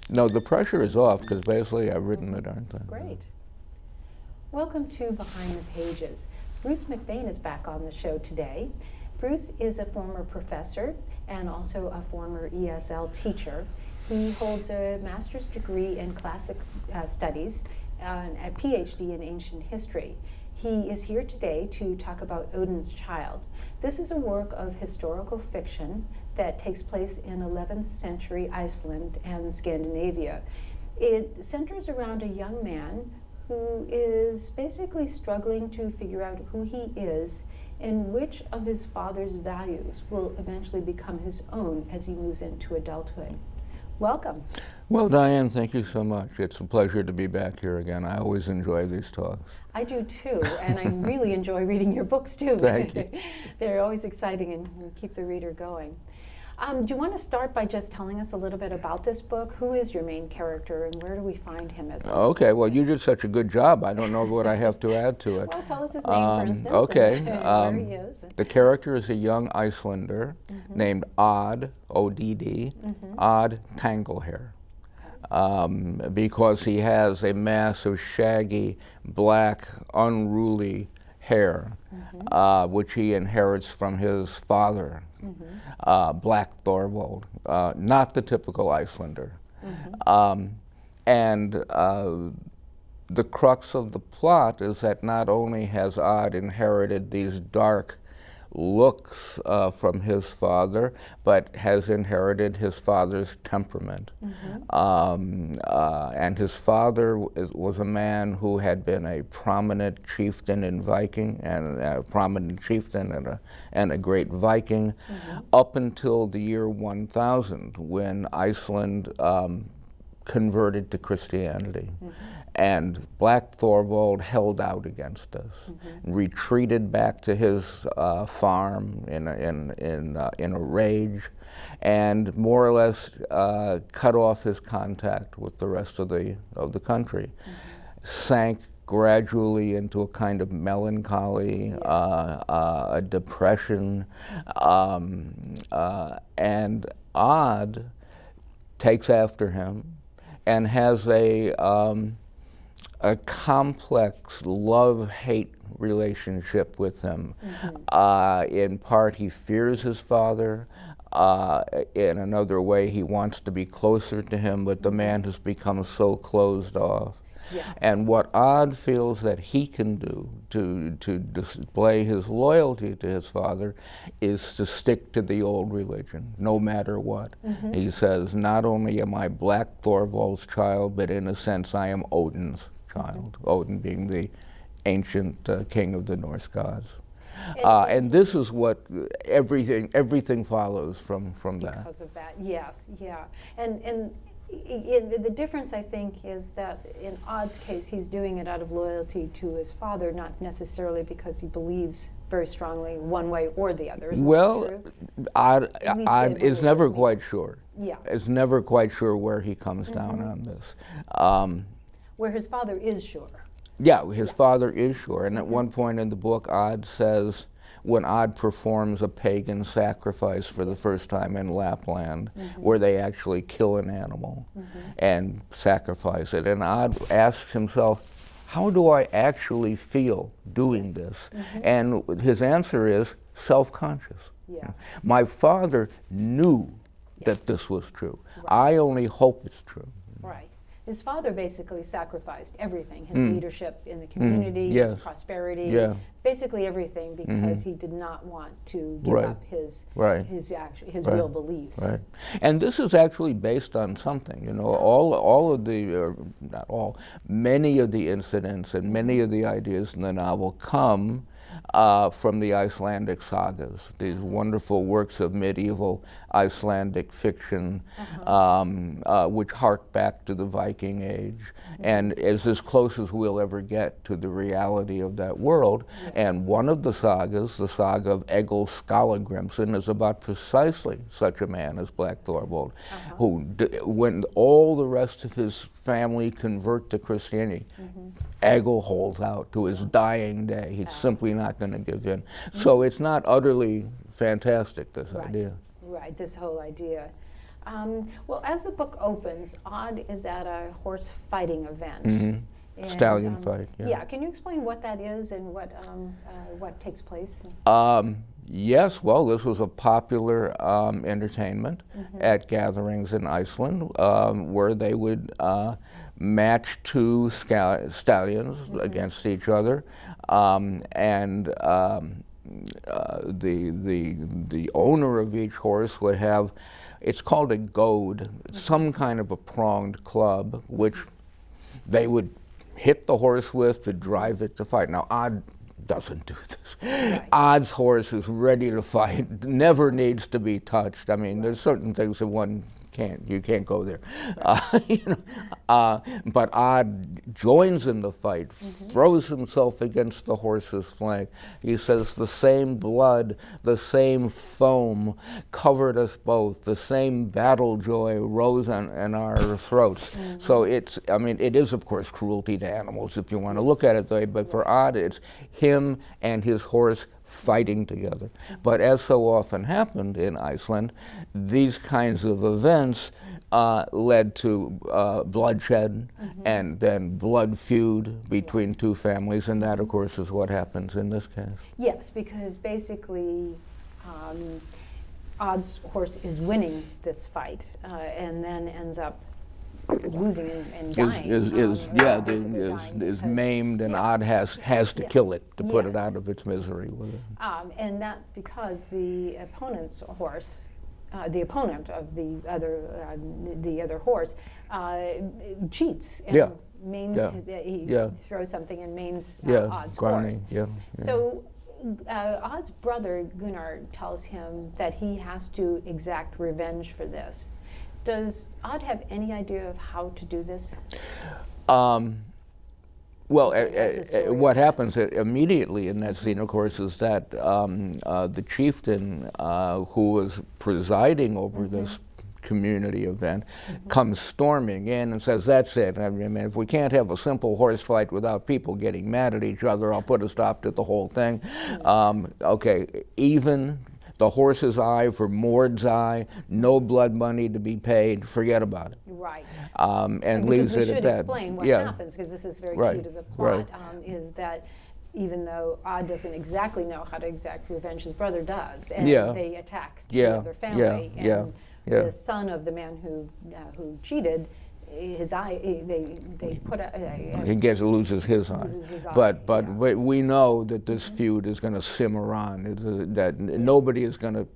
no, the pressure is off because basically I've written the darn thing. Great. Welcome to Behind the Pages. Bruce Macbain is back on the show today. Bruce is a former professor and also a former ESL teacher. He holds a master's degree in classic studies and a PhD in ancient history. He is here today to talk about Odin's Child. This is a work of historical fiction that takes place in 11th century Iceland and Scandinavia. It centers around a young man who is basically struggling to figure out who he is and which of his father's values will eventually become his own as he moves into adulthood. Welcome. Well, Diane, thank you so much. It's a pleasure to be back here again. I always enjoy these talks. I do too, and I really enjoy reading your books too. Thank you. They're always exciting and keep the reader going. Do you want to start by just telling us a little bit about this book? Who is your main character and where do we find him as Okay, well, you did such a good job. I don't know what I have to add to it. Well, tell us his name, for instance, okay. and where he is. The character is a young Icelander named Odd, O-D-D, Odd Tanglehair. Because he has a mass of shaggy, black, unruly hair, which he inherits from his father, Black Thorvald, not the typical Icelander. And the crux of the plot is that not only has Odd inherited these dark looks from his father, but has inherited his father's temperament. And his father was a man who had been a prominent chieftain in Viking, and a prominent chieftain and a great Viking, up until the year 1000, when Iceland converted to Christianity. And Black Thorvald held out against us, retreated back to his farm in a rage, and more or less cut off his contact with the rest of the country. Sank gradually into a kind of melancholy, a depression, and Odd takes after him and has a complex love-hate relationship with him. In part, he fears his father. In another way, he wants to be closer to him, but the man has become so closed off. And what Odd feels that he can do to display his loyalty to his father is to stick to the old religion, no matter what. He says, not only am I Black Thorvald's child, but in a sense I am Odin's child, Odin being the ancient king of the Norse gods. And this is what everything follows from that. Because of that, yes, yeah. And the difference, I think, is that in Odd's case, he's doing it out of loyalty to his father, not necessarily because he believes very strongly one way or the other. Isn't that true? Odd is never quite sure. Yeah. Is never quite sure where he comes down on this. Where his father is sure. Yeah, his father is sure. And at one point in the book, Odd says, when Odd performs a pagan sacrifice for the first time in Lapland, where they actually kill an animal and sacrifice it, and Odd asks himself, how do I actually feel doing this? And his answer is self-conscious. My father knew that this was true. I only hope it's true. Right. His father basically sacrificed everything, his leadership in the community, his prosperity, basically everything, because he did not want to give up his real beliefs. Right. And this is actually based on something, you know, all of the, not all, many of the incidents and many of the ideas in the novel come from the Icelandic sagas, these wonderful works of medieval Icelandic fiction, which hark back to the Viking Age, and is as close as we'll ever get to the reality of that world. And one of the sagas, the saga of Egil Skallagrimsson, is about precisely such a man as Black Thorvald, who, when all the rest of his family convert to Christianity, Egil holds out to his dying day. He's simply not going to give in. So it's not utterly fantastic, this idea. Right, this whole idea. Well, as the book opens, Odd is at a horse fighting event. Mm-hmm. Stallion fight. Yeah. Yeah. Can you explain what that is and what takes place? Yes, well, this was a popular entertainment at gatherings in Iceland where they would match two stallions against each other, and the owner of each horse would have, it's called a goad, some kind of a pronged club, which they would hit the horse with to drive it to fight. Now, Odd doesn't do this. Right. Odd's horse is ready to fight, never needs to be touched. I mean, there's certain things that you can't go there. But Odd joins in the fight, throws himself against the horse's flank. He says, the same blood, the same foam covered us both, the same battle joy rose in our throats. So it is of course cruelty to animals if you want to look at it that way, but for Odd it's him and his horse fighting together. But as so often happened in Iceland, these kinds of events led to bloodshed and then blood feud between two families, and that of course is what happens in this case. Yes, because basically Odd's horse is winning this fight and then ends up losing and dying. Is maimed, and Odd has to kill it to put it out of its misery with it. And that because the opponent's horse, the opponent of the other horse, cheats and maims. He throws something and maims Odd's horse. So Odd's brother Gunnar tells him that he has to exact revenge for this. Does Odd have any idea of how to do this? What happens immediately in that scene, of course, is that the chieftain who was presiding over this community event comes storming in and says, that's it. I mean, if we can't have a simple horse fight without people getting mad at each other, I'll put a stop to the whole thing. Okay, even the horse's eye for Mord's eye, no blood money to be paid, forget about it. Right. And leaves it at that. We should explain what happens, because this is very key to the plot, is that even though Odd doesn't exactly know how to exact revenge, his brother does, and they attack the other family. The son of the man who cheated, his eye, they put loses his eye. But we know that this feud is going to simmer on. That nobody is going to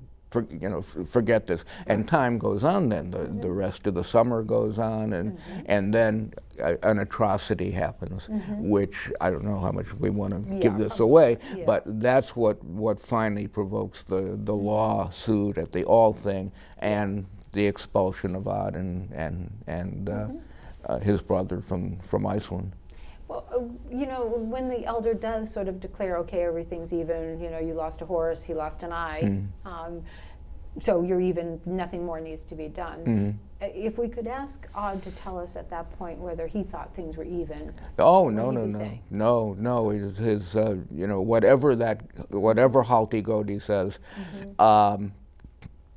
forget this. And time goes on. Then the rest of the summer goes on, and then an atrocity happens, which I don't know how much we want to give this away. But that's what finally provokes the lawsuit at the All thing and the expulsion of Odd and his brother from Iceland. Well, when the elder does sort of declare, okay, everything's even, you lost a horse, he lost an eye, so you're even, nothing more needs to be done. If we could ask Odd to tell us at that point whether he thought things were even. Oh, no. His whatever Halti says,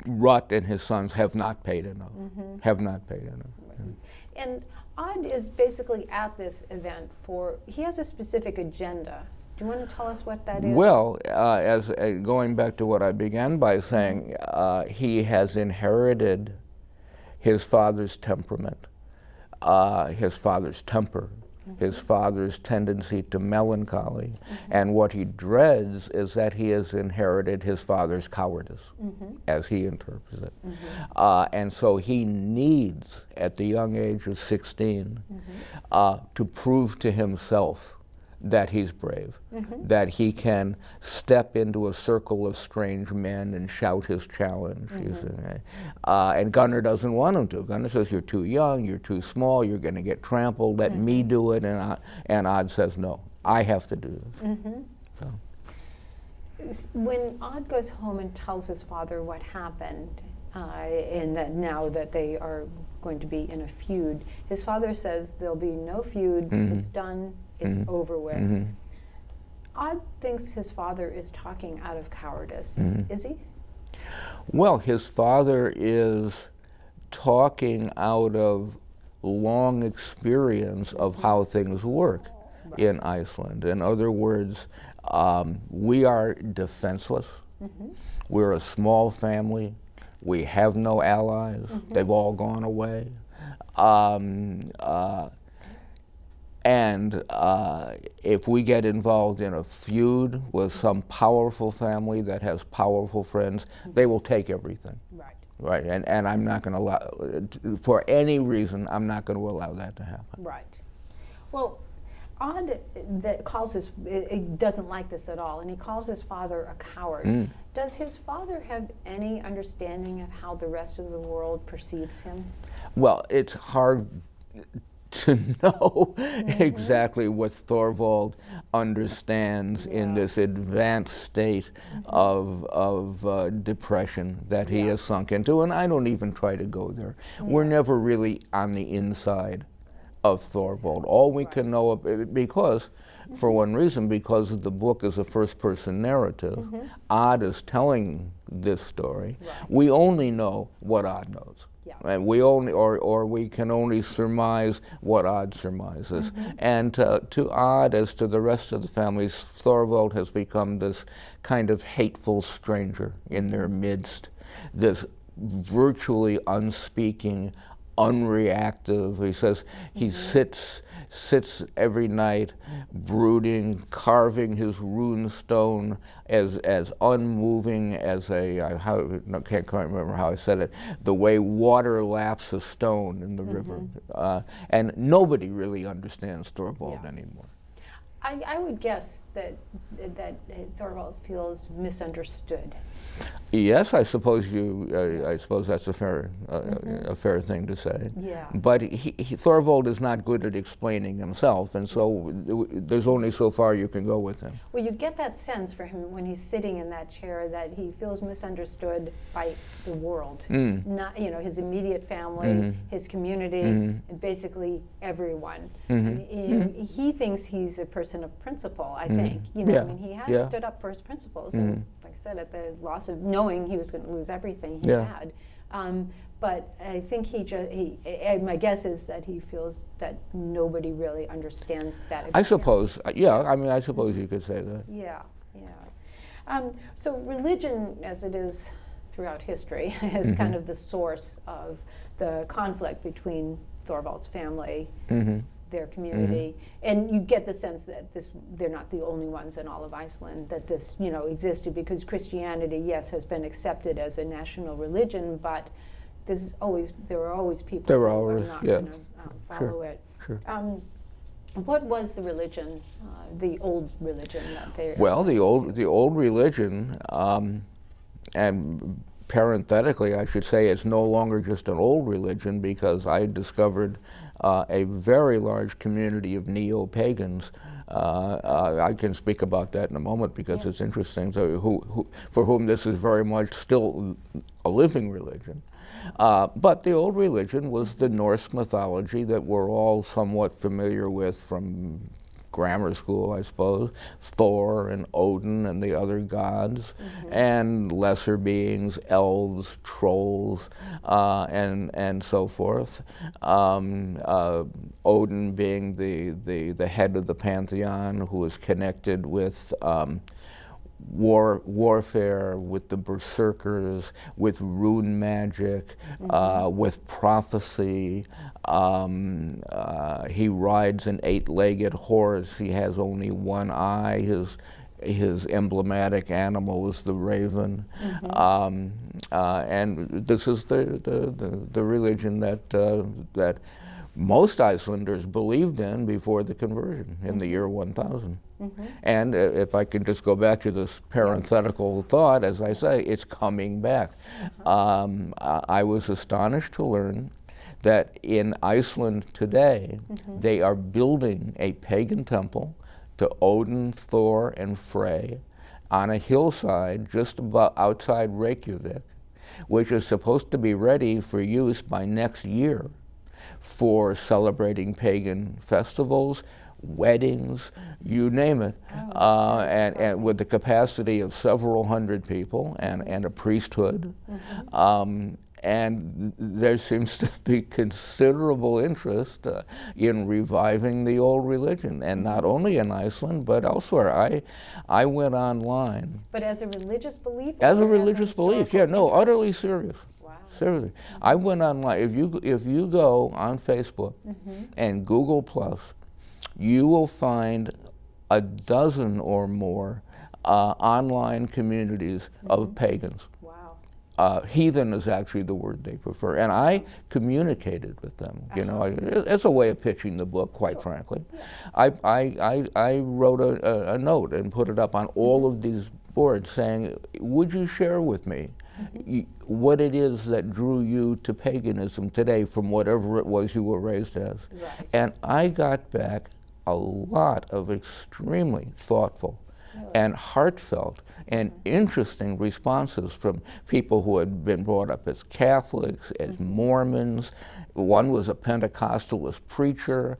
Rut and his sons have not paid enough. And Odd is basically at this event he has a specific agenda. Do you want to tell us what that is? Well, as going back to what I began by saying, he has inherited his father's temperament, his father's temper, his father's tendency to melancholy, and what he dreads is that he has inherited his father's cowardice, as he interprets it. And so he needs, at the young age of 16, to prove to himself that he's brave, that he can step into a circle of strange men and shout his challenge. And Gunnar doesn't want him to. Gunnar says, you're too young, you're too small, you're going to get trampled, let me do it. And Odd says, no, I have to do this. When Odd goes home and tells his father what happened, and that now that they are going to be in a feud, his father says there'll be no feud, it's done, it's over with. Odd thinks his father is talking out of cowardice. Is he? Well, his father is talking out of long experience of how things work in Iceland. In other words, we are defenseless. We're a small family. We have no allies. They've all gone away. And if we get involved in a feud with some powerful family that has powerful friends, they will take everything. Right. Right, and I'm not going to allow, for any reason, I'm not going to allow that to happen. Right. Well, Odd that calls his, he doesn't like this at all, and he calls his father a coward. Does his father have any understanding of how the rest of the world perceives him? Well, it's hard to know exactly what Thorvald understands in this advanced state of depression that he has sunk into, and I don't even try to go there. We're never really on the inside of Thorvald. All we can know, because, for one reason, because the book is a first-person narrative, Odd is telling this story. We only know what Odd knows. And we only, or we can only surmise what Odd surmises. And to Odd, as to the rest of the families, Thorvald has become this kind of hateful stranger in their midst, this virtually unspeaking, unreactive. He says he sits every night brooding, carving his rune stone as unmoving as I can't quite remember how I said it, the way water laps a stone in the river. And nobody really understands Thorvald anymore. I would guess that Thorvald feels misunderstood. Yes, I suppose I suppose that's a fair thing to say. Yeah. But Thorvald is not good at explaining himself, and so there's only so far you can go with him. Well, you get that sense for him when he's sitting in that chair that he feels misunderstood by the world, not his immediate family, his community, and basically everyone. He thinks he's a person of principle. I think I mean, he has stood up for his principles, and like I said, at the loss of knowing he was going to lose everything he had. But I think my guess is that he feels that nobody really understands that. I suppose, I mean, I suppose you could say that. Yeah. So religion, as it is throughout history, is kind of the source of the conflict between Thorvald's family, their community, and you get the sense that they're not the only ones in all of Iceland that this existed, because Christianity, yes, has been accepted as a national religion, but there are always people who are not going to follow it. Sure. What was the religion, the old religion that they? Well, the old religion, and parenthetically, I should say, it's no longer just an old religion, because I discovered a very large community of neo-pagans. I can speak about that in a moment because it's interesting. So, for whom this is very much still a living religion. But the old religion was the Norse mythology that we're all somewhat familiar with from grammar school, I suppose. Thor and Odin and the other gods, and lesser beings, elves, trolls, and so forth. Odin being the head of the pantheon, who is connected with warfare, with the berserkers, with rune magic, with prophecy. He rides an 8-legged horse. He has only one eye. His emblematic animal is the raven. And this is the religion that most Icelanders believed in before the conversion in the year 1000. And if I can just go back to this parenthetical thought, as I say, it's coming back. I was astonished to learn that in Iceland today, they are building a pagan temple to Odin, Thor, and Frey on a hillside just about outside Reykjavik, which is supposed to be ready for use by next year for celebrating pagan festivals, weddings, you name it, and with the capacity of several hundred people and a priesthood. and there seems to be considerable interest in reviving the old religion, and not only in Iceland but elsewhere. I went online. But as a religious belief? As a or religious belief, yeah, no, interest? utterly serious. Wow. Seriously, I went online. If you go on Facebook and Google Plus, you will find a dozen or more online communities of pagans. Wow. Heathen is actually the word they prefer, and I communicated with them. You know, it's a way of pitching the book, quite frankly. I wrote a note and put it up on all of these boards saying, would you share with me what it is that drew you to paganism today from whatever it was you were raised as? Right. And I got back a lot of extremely thoughtful and heartfelt and interesting responses from people who had been brought up as Catholics, as Mormons. One was a Pentecostalist preacher,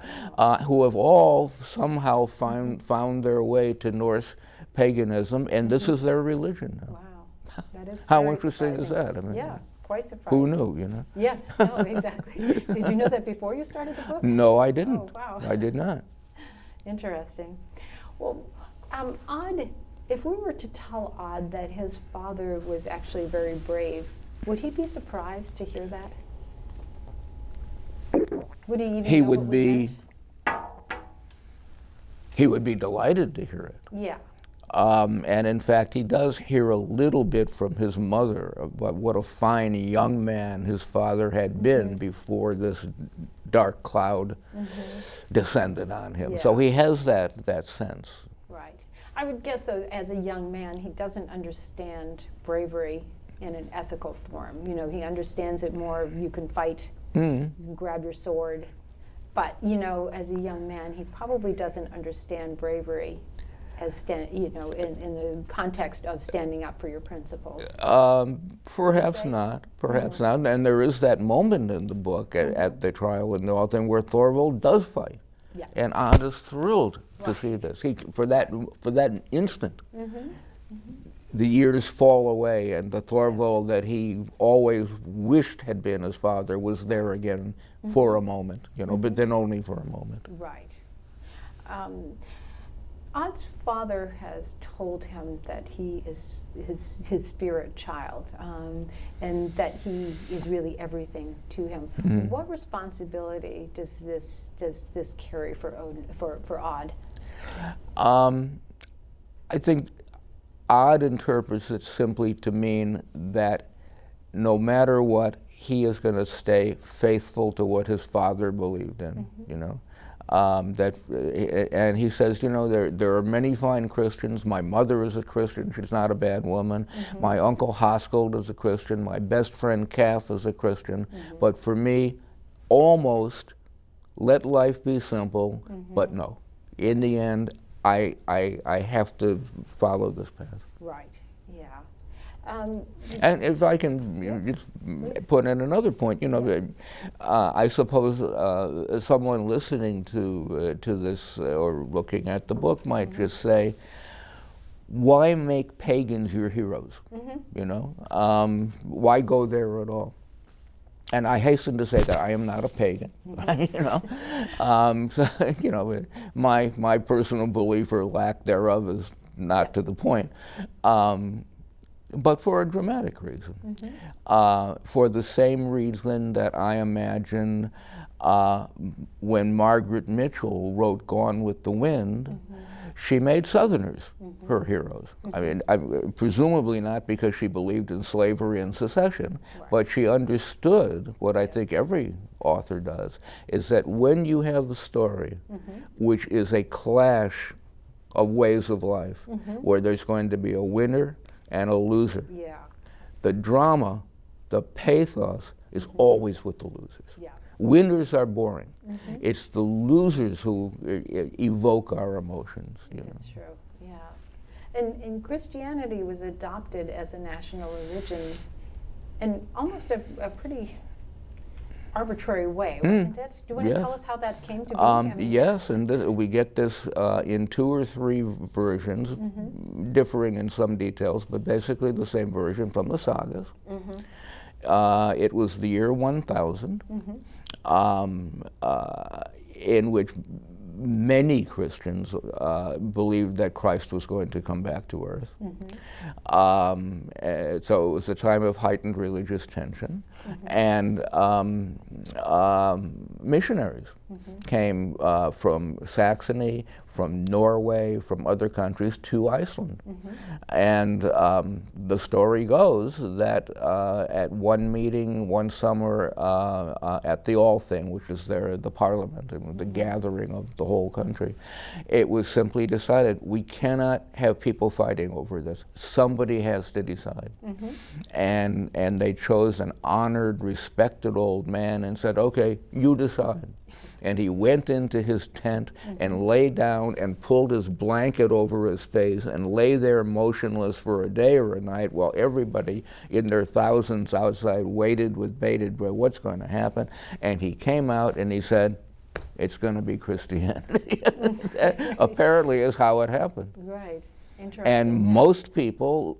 who have all somehow found their way to Norse paganism, and this is their religion now. Wow. That is How very interesting surprising. is that? I mean, Yeah, quite surprising. who knew, you know? Yeah, no, exactly. Did you know that before you started the book? No, I didn't. Oh, wow. I did not. Interesting. Well, Odd, if we were to tell Odd that his father was actually very brave, would he be surprised to hear that? Would he even He know would what we be- meant? He would be delighted to hear it. Yeah. And in fact, he does hear a little bit from his mother about what a fine young man his father had been before this dark cloud descended on him. So Yeah. he has that sense. Right. I would guess, though, as a young man, he doesn't understand bravery in an ethical form. You know, he understands it more, you can fight, you can grab your sword. But, you know, as a young man, he probably doesn't understand bravery as, in the context of standing up for your principles. Perhaps not. Perhaps not. And there is that moment in the book at the trial in Northern where Thorvald does fight. Yeah. And Odd is thrilled to see this. For that instant, the years fall away, and the Thorvald that he always wished had been his father was there again for a moment, you know, but then only for a moment. Right. Odd's father has told him that he is his spirit child, and that he is really everything to him. What responsibility does this carry for Odin, for Odd? I think Odd interprets it simply to mean that no matter what, he is going to stay faithful to what his father believed in, you know. And he says, you know, there are many fine Christians. My mother is a Christian. She's not a bad woman. My uncle Hoskold is a Christian. My best friend Calf is a Christian. But for me, almost let life be simple, but no. In the end, I have to follow this path. Right, yeah. And if I can just put in another point, you know, I suppose someone listening to this or looking at the book might just say, why make pagans your heroes? You know, why go there at all? And I hasten to say that I am not a pagan. You know, so, you know, my personal belief or lack thereof is not to the point. But for a dramatic reason. For the same reason that I imagine when Margaret Mitchell wrote Gone with the Wind, she made Southerners her heroes. I mean, presumably not because she believed in slavery and secession, but she understood what I think every author does, is that when you have a story which is a clash of ways of life, where there's going to be a winner and a loser. Yeah. The drama, the pathos is always with the losers. Yeah. Winners are boring. It's the losers who evoke our emotions. You know. That's true, yeah. And Christianity was adopted as a national religion in almost a pretty arbitrary way, wasn't it? Do you want to tell us how that came to be? I mean, yes, and we get this in 2 or 3 versions, differing in some details, but basically the same version from the sagas. It was the year 1000, in which many Christians believed that Christ was going to come back to earth. So it was a time of heightened religious tension, and missionaries came from Saxony, from Norway, from other countries to Iceland. And the story goes that at one meeting one summer at the Althing, which is the parliament, and the gathering of the whole country, it was simply decided, we cannot have people fighting over this. Somebody has to decide. And they chose an honored, respected old man and said, okay, you decide. And he went into his tent and lay down and pulled his blanket over his face and lay there motionless for a day or a night while everybody in their thousands outside waited with bated breath, what's going to happen? And he came out and he said, it's going to be Christianity. That apparently is how it happened. Right. Interesting. And most people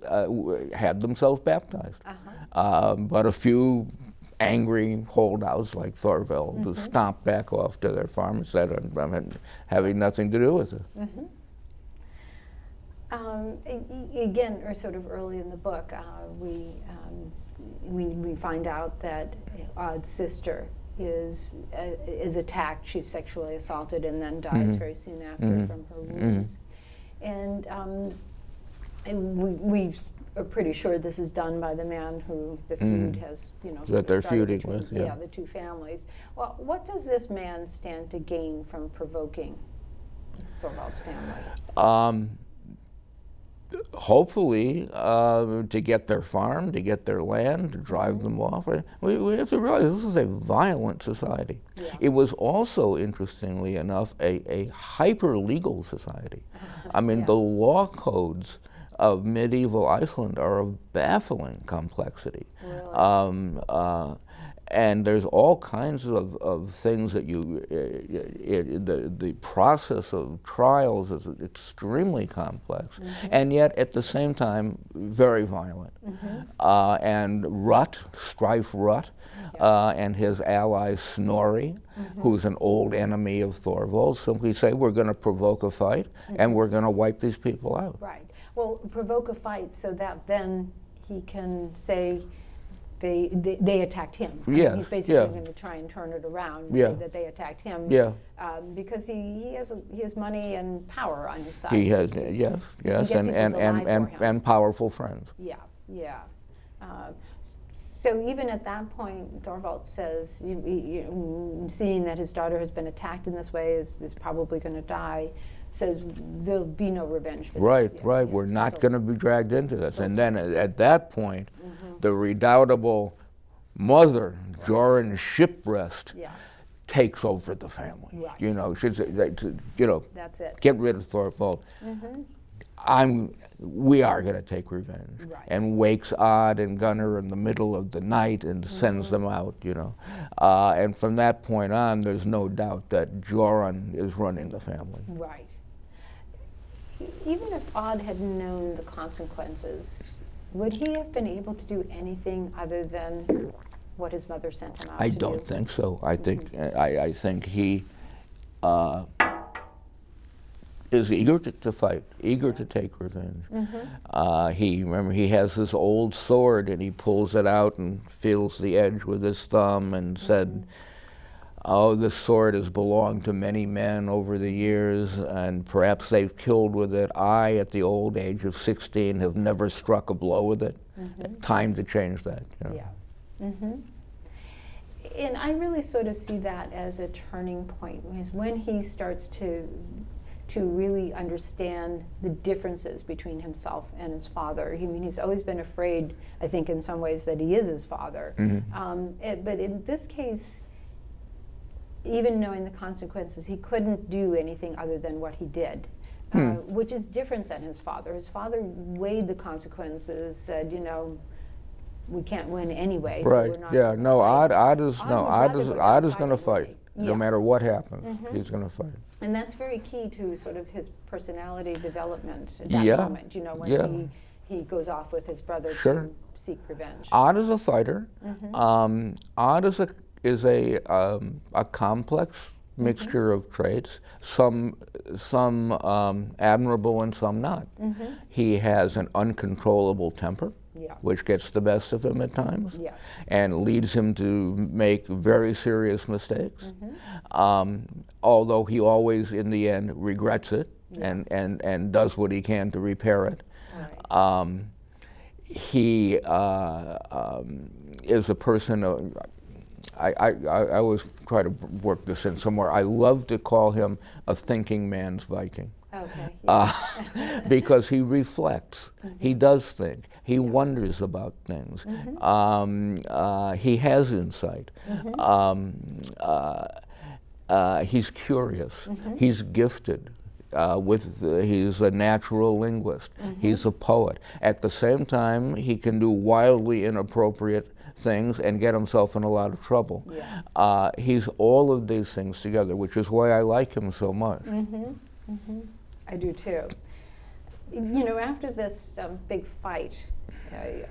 had themselves baptized. But a few angry holdouts like Thorvald who stomped back off to their farm and said, I'm having nothing to do with it. Again, or sort of early in the book, we find out that Od's sister is attacked. She's sexually assaulted and then dies very soon after from her wounds. And we are pretty sure this is done by the man who the feud has, that they're feuding with. Yeah, the two families. Well, what does this man stand to gain from provoking Thorvald's family? Hopefully, to get their farm, to get their land, to drive them off. We have to realize this is a violent society. It was also, interestingly enough, a hyper-legal society. I mean, the law codes of medieval Iceland are of baffling complexity. Really? And there's all kinds of things that the process of trials is extremely complex, and yet at the same time very violent. And Strife Rutt, and his ally Snorri, who's an old enemy of Thorvald, simply say, we're going to provoke a fight and we're going to wipe these people out. Right. Well, provoke a fight so that then he can say they attacked him. Yes, He's basically going to try and turn it around and say that they attacked him. Because he has money and power on his side. He has, yes, and powerful friends. So even at that point, Thorvald says, seeing that his daughter has been attacked in this way, is probably going to die, says there'll be no revenge for this. Right. We're not going to be dragged into this. And then at that point, the redoubtable mother, Jorunn Shipbreast, takes over the family. She'd say, that's it. Get rid of Thorvald. We are going to take revenge. And wakes Odd and Gunnar in the middle of the night and sends them out, and from that point on, there's no doubt that Jorunn is running the family. Right. Even if Odd had known the consequences, would he have been able to do anything other than what his mother sent him out to do? I don't think so. I think he is eager to fight, eager to take revenge. He has this old sword and he pulls it out and feels the edge with his thumb and said, oh, this sword has belonged to many men over the years and perhaps they've killed with it. I, at the old age of 16, have never struck a blow with it. Time to change that. And I really sort of see that as a turning point, when he starts to really understand the differences between himself and his father. He's always been afraid, I think, in some ways, that he is his father. But in this case, even knowing the consequences, he couldn't do anything other than what he did, which is different than his father. His father weighed the consequences, said, we can't win anyway. Right. So we're not Odd is going to fight. No matter what happens, he's going to fight. And that's very key to sort of his personality development at that moment. When he goes off with his brother Sure. to seek revenge. Odd is a fighter. Odd is a complex mixture of traits, some admirable and some not. He has an uncontrollable temper, Yeah. which gets the best of him at times, Yeah. and leads him to make very serious mistakes. Although he always, in the end, regrets it and does what he can to repair it. Right. He is a person. I always try to work this in somewhere. I love to call him a thinking man's Viking. Okay. Yeah. Because he reflects, he does think, he wonders about things, he has insight, he's curious, he's gifted. He's a natural linguist, he's a poet. At the same time, he can do wildly inappropriate things and get himself in a lot of trouble. Yeah. He's all of these things together, which is why I like him so much. I do too. You know, after this big fight,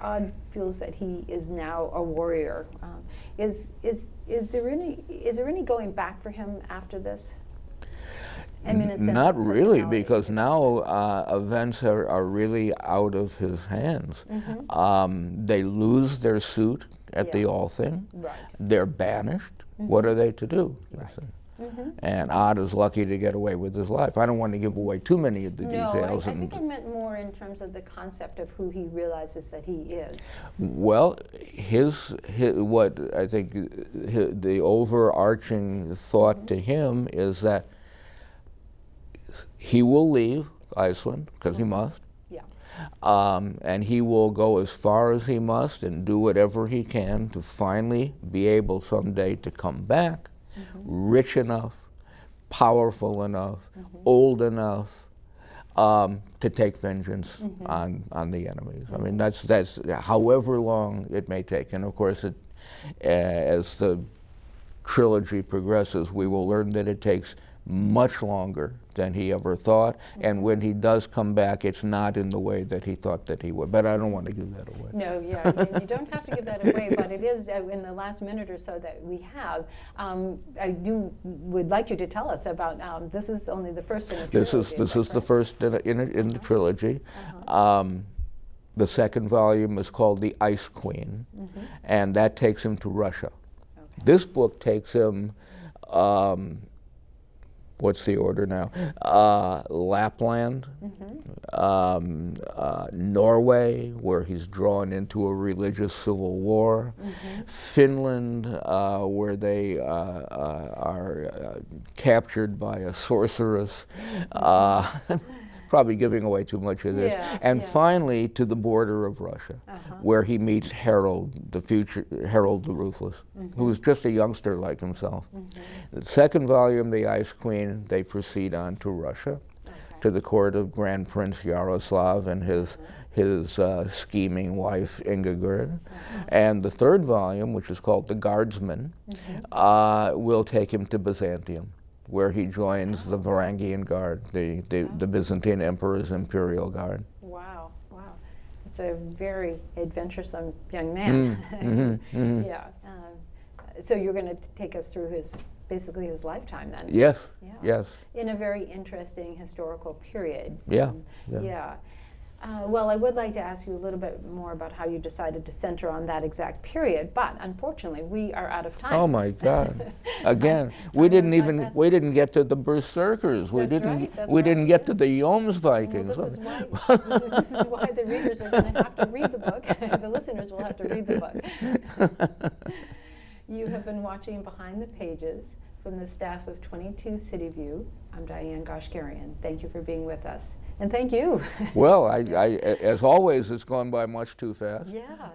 Odd feels that he is now a warrior. Is there any going back for him after this? I mean, in a sense Not of really, personality. because now events are really out of his hands. They lose their suit at the All Thing. Right. They're banished. What are they to do? You see? And Odd is lucky to get away with his life. I don't want to give away too many of the details. I think I meant more in terms of the concept of who he realizes that he is. Well, what I think the overarching thought to him is that he will leave Iceland because he must. Yeah. And he will go as far as he must and do whatever he can to finally be able someday to come back, rich enough, powerful enough, old enough to take vengeance on the enemies. I mean, that's however long it may take. And of course, as the trilogy progresses, we will learn that it takes much longer than he ever thought, and when he does come back, it's not in the way that he thought that he would. But I don't want to give that away. No, yeah, you don't have to give that away, but it is in the last minute or so that we have. I would like you to tell us about. This is only the first in the trilogy. This is the first in the trilogy. The second volume is called The Ice Queen, and that takes him to Russia. Okay. This book takes him. What's the order now? Lapland, Norway, where he's drawn into a religious civil war, Finland, where they are captured by a sorceress, probably giving away too much of this, and finally to the border of Russia, where he meets Harold the Ruthless, who was just a youngster like himself. The second volume, The Ice Queen, they proceed on to Russia, to the court of Grand Prince Yaroslav and his scheming wife Ingigerd. And the third volume, which is called The Guardsman, will take him to Byzantium, where he joins the Varangian Guard, the Byzantine Emperor's imperial guard. Wow, wow. It's a very adventuresome young man. Yeah. So you're going to take us through basically his lifetime then? Yes, Yeah. yes. In a very interesting historical period. Yeah, Yeah. Well, I would like to ask you a little bit more about how you decided to center on that exact period, but unfortunately, we are out of time. Oh my God! Again, we didn't get to the Berserkers. We didn't get to the Jomsvikings. Well, this is why the readers are going to have to read the book. The listeners will have to read the book. You have been watching Behind the Pages from the staff of 22 City View. I'm Diane Goshgarian. Thank you for being with us. And thank you. Well, as always, it's gone by much too fast. Yeah.